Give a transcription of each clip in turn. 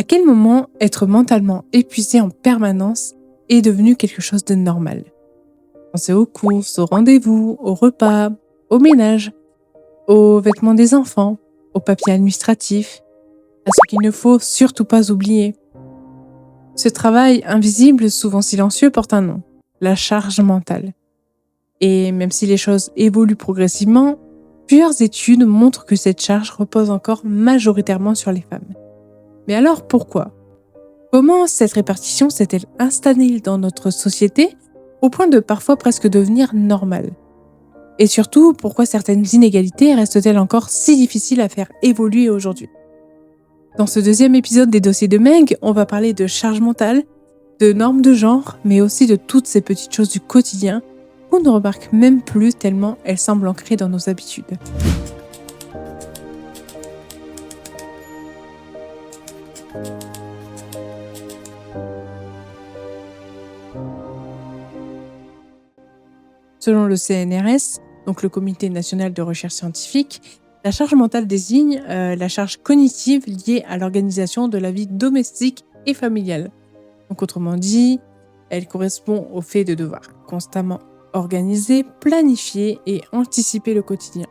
À quel moment être mentalement épuisé en permanence est devenu quelque chose de normal? Pensez aux courses, aux rendez-vous, aux repas, au ménage, aux vêtements des enfants, aux papiers administratifs, à ce qu'il ne faut surtout pas oublier. Ce travail invisible, souvent silencieux, porte un nom, la charge mentale. Et même si les choses évoluent progressivement, plusieurs études montrent que cette charge repose encore majoritairement sur les femmes. Mais alors pourquoi? Comment cette répartition s'est-elle installée dans notre société au point de parfois presque devenir normale? Et surtout, pourquoi certaines inégalités restent-elles encore si difficiles à faire évoluer aujourd'hui? Dans ce deuxième épisode des dossiers de Meg, on va parler de charge mentale, de normes de genre, mais aussi de toutes ces petites choses du quotidien qu'on ne remarque même plus tellement elles semblent ancrées dans nos habitudes. Selon le CNRS, donc le Comité national de recherche scientifique, la charge mentale désigne la charge cognitive liée à l'organisation de la vie domestique et familiale. Donc autrement dit, elle correspond au fait de devoir constamment organiser, planifier et anticiper le quotidien.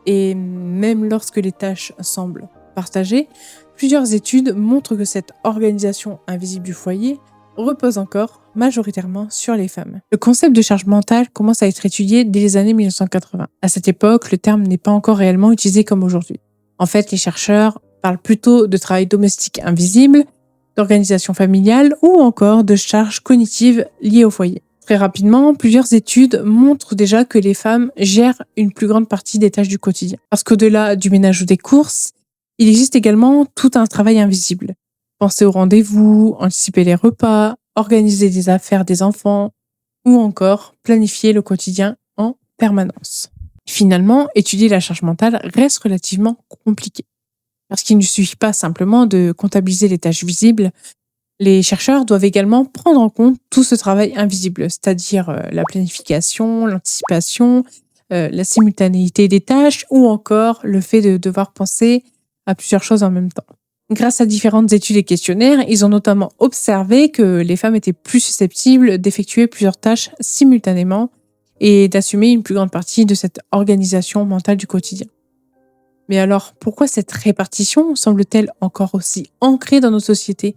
Et même lorsque les tâches semblent partagées, plusieurs études montrent que cette organisation invisible du foyer repose encore majoritairement sur les femmes. Le concept de charge mentale commence à être étudié dès les années 1980. À cette époque, le terme n'est pas encore réellement utilisé comme aujourd'hui. En fait, les chercheurs parlent plutôt de travail domestique invisible, d'organisation familiale ou encore de charges cognitives liées au foyer. Très rapidement, plusieurs études montrent déjà que les femmes gèrent une plus grande partie des tâches du quotidien. Parce qu'au-delà du ménage ou des courses, il existe également tout un travail invisible. Penser aux rendez-vous, anticiper les repas, organiser les affaires des enfants ou encore planifier le quotidien en permanence. Finalement, étudier la charge mentale reste relativement compliqué. Parce qu'il ne suffit pas simplement de comptabiliser les tâches visibles, les chercheurs doivent également prendre en compte tout ce travail invisible, c'est-à-dire la planification, l'anticipation, la simultanéité des tâches ou encore le fait de devoir penser à plusieurs choses en même temps. Grâce à différentes études et questionnaires, ils ont notamment observé que les femmes étaient plus susceptibles d'effectuer plusieurs tâches simultanément et d'assumer une plus grande partie de cette organisation mentale du quotidien. Mais alors, pourquoi cette répartition semble-t-elle encore aussi ancrée dans nos sociétés?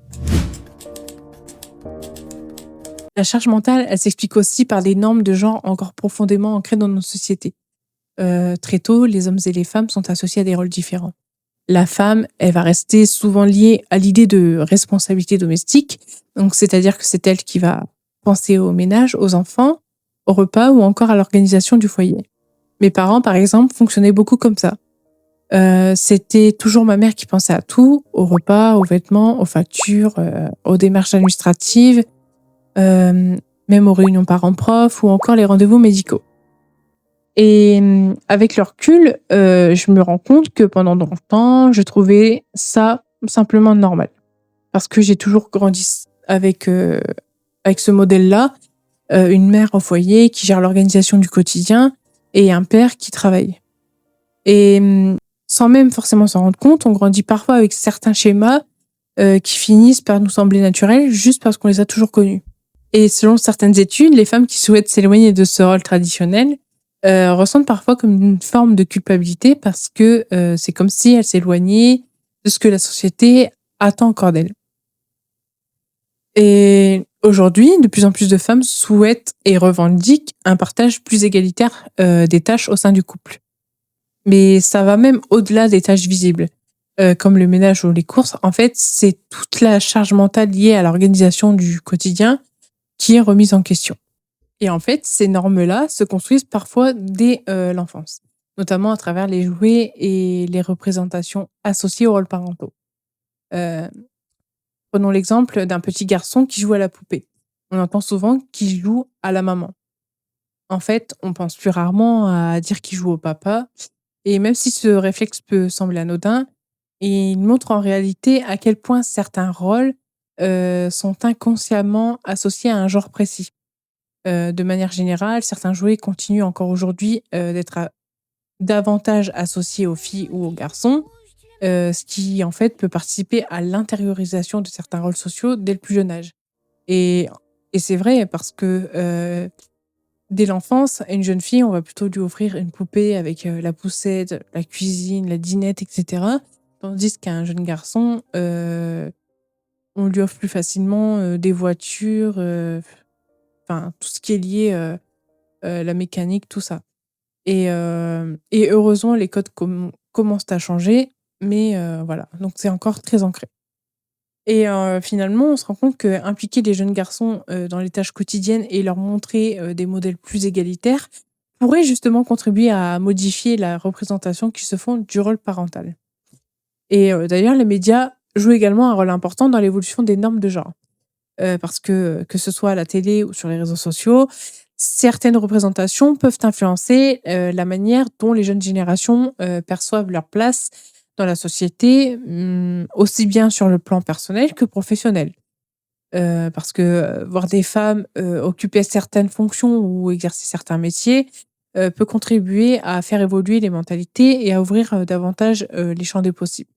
La charge mentale, elle s'explique aussi par des normes de genre encore profondément ancrées dans nos sociétés. Très tôt, les hommes et les femmes sont associés à des rôles différents. La femme, elle va rester souvent liée à l'idée de responsabilité domestique, donc c'est-à-dire que c'est elle qui va penser au ménage, aux enfants, au repas ou encore à l'organisation du foyer. Mes parents, par exemple, fonctionnaient beaucoup comme ça. C'était toujours ma mère qui pensait à tout, aux repas, aux vêtements, aux factures, aux démarches administratives, même aux réunions parents-prof ou encore les rendez-vous médicaux. Et avec le recul, je me rends compte que pendant longtemps, je trouvais ça simplement normal. Parce que j'ai toujours grandi avec ce modèle-là, une mère au foyer qui gère l'organisation du quotidien et un père qui travaille. Et sans même forcément s'en rendre compte, on grandit parfois avec certains schémas qui finissent par nous sembler naturels juste parce qu'on les a toujours connus. Et selon certaines études, les femmes qui souhaitent s'éloigner de ce rôle traditionnel ressentent parfois comme une forme de culpabilité parce que c'est comme si elles s'éloignaient de ce que la société attend encore d'elles. Et aujourd'hui, de plus en plus de femmes souhaitent et revendiquent un partage plus égalitaire des tâches au sein du couple. Mais ça va même au-delà des tâches visibles, comme le ménage ou les courses. En fait, c'est toute la charge mentale liée à l'organisation du quotidien qui est remise en question. Et en fait, ces normes-là se construisent parfois dès l'enfance, notamment à travers les jouets et les représentations associées aux rôles parentaux. Euh, Prenons l'exemple d'un petit garçon qui joue à la poupée. On entend souvent qu'il joue à la maman. En fait, on pense plus rarement à dire qu'il joue au papa. Et même si ce réflexe peut sembler anodin, il montre en réalité à quel point certains rôles sont inconsciemment associés à un genre précis. De manière générale, certains jouets continuent encore aujourd'hui d'être davantage associés aux filles ou aux garçons, ce qui en fait peut participer à l'intériorisation de certains rôles sociaux dès le plus jeune âge. Et et c'est vrai parce que, dès l'enfance, à une jeune fille, on va plutôt lui offrir une poupée avec, la poussette, la cuisine, la dinette et cetera. Tandis qu'à un jeune garçon, on lui offre plus facilement, des voitures, enfin tout ce qui est lié, la mécanique, tout ça. Et heureusement les codes commencent à changer, mais voilà, donc c'est encore très ancré. Et finalement, on se rend compte qu'impliquer les jeunes garçons, dans les tâches quotidiennes et leur montrer, des modèles plus égalitaires, pourrait justement contribuer à modifier la représentation qui se font du rôle parental. Et d'ailleurs, les médias jouent également un rôle important dans l'évolution des normes de genre. Parce que ce soit à la télé ou sur les réseaux sociaux, certaines représentations peuvent influencer, la manière dont les jeunes générations, perçoivent leur place dans la société, aussi bien sur le plan personnel que professionnel. Parce que, voir des femmes, occuper certaines fonctions ou exercer certains métiers, peut contribuer à faire évoluer les mentalités et à ouvrir, davantage, les champs des possibles.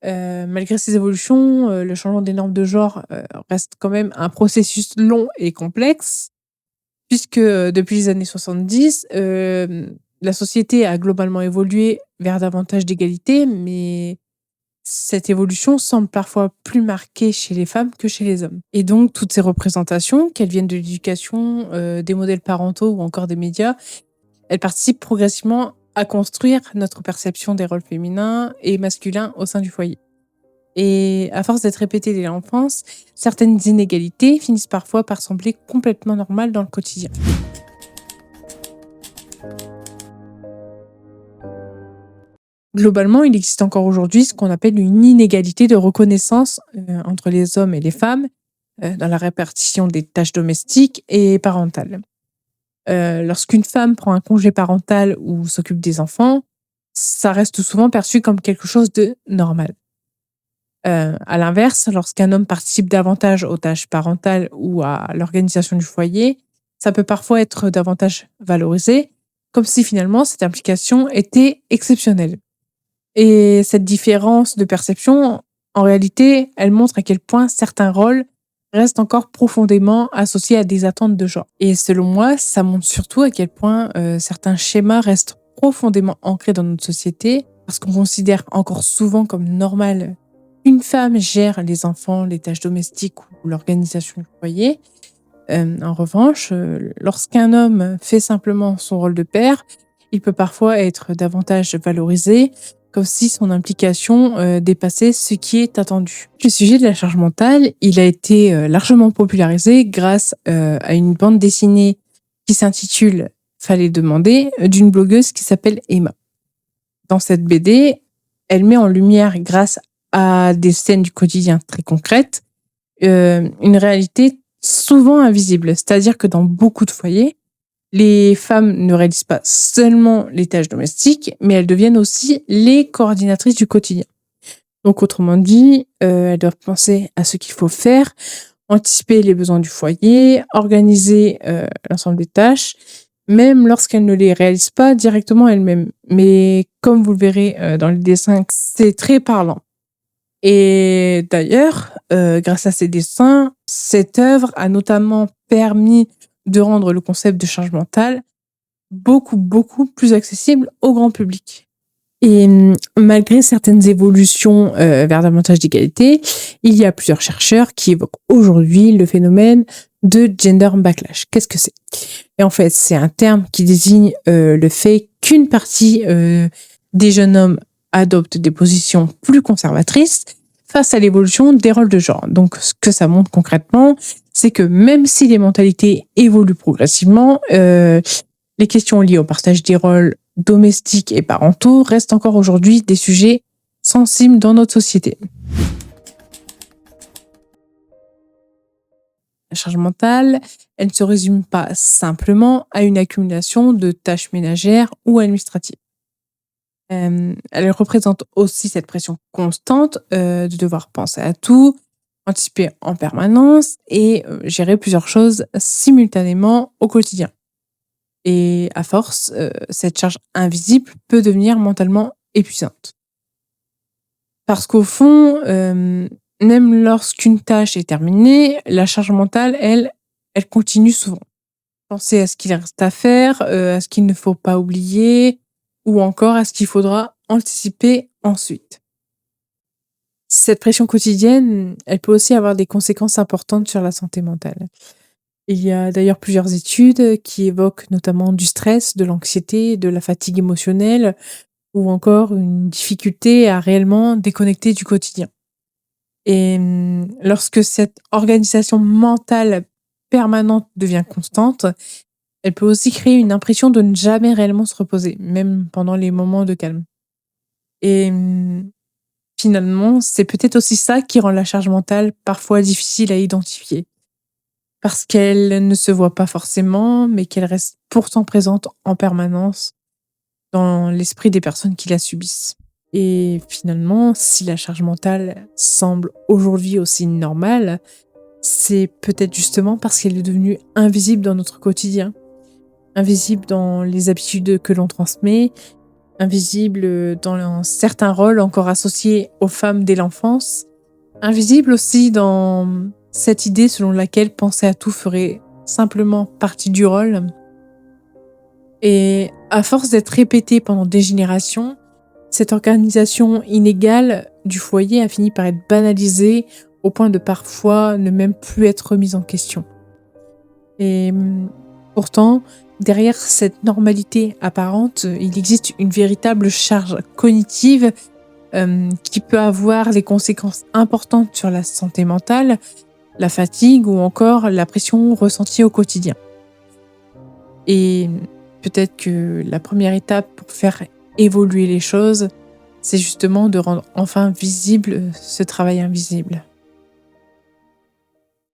Malgré ces évolutions, le changement des normes de genre, reste quand même un processus long et complexe puisque, depuis les années 70, la société a globalement évolué vers davantage d'égalité, mais cette évolution semble parfois plus marquée chez les femmes que chez les hommes. Et donc toutes ces représentations, qu'elles viennent de l'éducation, des modèles parentaux ou encore des médias, elles participent progressivement à construire notre perception des rôles féminins et masculins au sein du foyer. Et à force d'être répétées dès l'enfance, certaines inégalités finissent parfois par sembler complètement normales dans le quotidien. Globalement, il existe encore aujourd'hui ce qu'on appelle une inégalité de reconnaissance entre les hommes et les femmes dans la répartition des tâches domestiques et parentales. Lorsqu'une femme prend un congé parental ou s'occupe des enfants, ça reste souvent perçu comme quelque chose de normal. À l'inverse, lorsqu'un homme participe davantage aux tâches parentales ou à l'organisation du foyer, ça peut parfois être davantage valorisé, comme si finalement cette implication était exceptionnelle. Et cette différence de perception, en réalité, elle montre à quel point certains rôles restent encore profondément associés à des attentes de genre. Et selon moi, ça montre surtout à quel point certains schémas restent profondément ancrés dans notre société, parce qu'on considère encore souvent comme normal qu'une femme gère les enfants, les tâches domestiques ou l'organisation du foyer. En revanche, lorsqu'un homme fait simplement son rôle de père, il peut parfois être davantage valorisé, comme si son implication dépassait ce qui est attendu. Le sujet de la charge mentale, il a été largement popularisé grâce à une bande dessinée qui s'intitule Fallait demander d'une blogueuse qui s'appelle Emma. Dans cette BD, elle met en lumière, grâce à des scènes du quotidien très concrètes, une réalité souvent invisible. C'est-à-dire que dans beaucoup de foyers, les femmes ne réalisent pas seulement les tâches domestiques, mais elles deviennent aussi les coordinatrices du quotidien. Donc, autrement dit, elles doivent penser à ce qu'il faut faire, anticiper les besoins du foyer, organiser l'ensemble des tâches, même lorsqu'elles ne les réalisent pas directement elles-mêmes. Mais comme vous le verrez dans les dessins, c'est très parlant. Et d'ailleurs, grâce à ces dessins, cette œuvre a notamment permis de rendre le concept de charge mentale beaucoup, beaucoup plus accessible au grand public. Et malgré certaines évolutions vers davantage d'égalité, il y a plusieurs chercheurs qui évoquent aujourd'hui le phénomène de gender backlash. Qu'est-ce que c'est? Et en fait, c'est un terme qui désigne le fait qu'une partie des jeunes hommes adoptent des positions plus conservatrices face à l'évolution des rôles de genre. Donc, ce que ça montre concrètement, c'est que même si les mentalités évoluent progressivement, les questions liées au partage des rôles domestiques et parentaux restent encore aujourd'hui des sujets sensibles dans notre société. La charge mentale, elle ne se résume pas simplement à une accumulation de tâches ménagères ou administratives. Elle représente aussi cette pression constante de devoir penser à tout, anticiper en permanence et gérer plusieurs choses simultanément au quotidien. Et à force, cette charge invisible peut devenir mentalement épuisante. Parce qu'au fond, même lorsqu'une tâche est terminée, la charge mentale, elle continue souvent. Penser à ce qu'il reste à faire, à ce qu'il ne faut pas oublier ou encore à ce qu'il faudra anticiper ensuite. Cette pression quotidienne, elle peut aussi avoir des conséquences importantes sur la santé mentale. Il y a d'ailleurs plusieurs études qui évoquent notamment du stress, de l'anxiété, de la fatigue émotionnelle ou encore une difficulté à réellement déconnecter du quotidien. Et lorsque cette organisation mentale permanente devient constante, elle peut aussi créer une impression de ne jamais réellement se reposer, même pendant les moments de calme. Et finalement, c'est peut-être aussi ça qui rend la charge mentale parfois difficile à identifier. Parce qu'elle ne se voit pas forcément, mais qu'elle reste pourtant présente en permanence dans l'esprit des personnes qui la subissent. Et finalement, si la charge mentale semble aujourd'hui aussi normale, c'est peut-être justement parce qu'elle est devenue invisible dans notre quotidien, invisible dans les habitudes que l'on transmet, invisible dans certains rôles encore associés aux femmes dès l'enfance, invisible aussi dans cette idée selon laquelle penser à tout ferait simplement partie du rôle. Et à force d'être répétée pendant des générations, cette organisation inégale du foyer a fini par être banalisée au point de parfois ne même plus être remise en question. Et pourtant, derrière cette normalité apparente, il existe une véritable charge cognitive qui peut avoir des conséquences importantes sur la santé mentale, la fatigue ou encore la pression ressentie au quotidien. Et peut-être que la première étape pour faire évoluer les choses, c'est justement de rendre enfin visible ce travail invisible.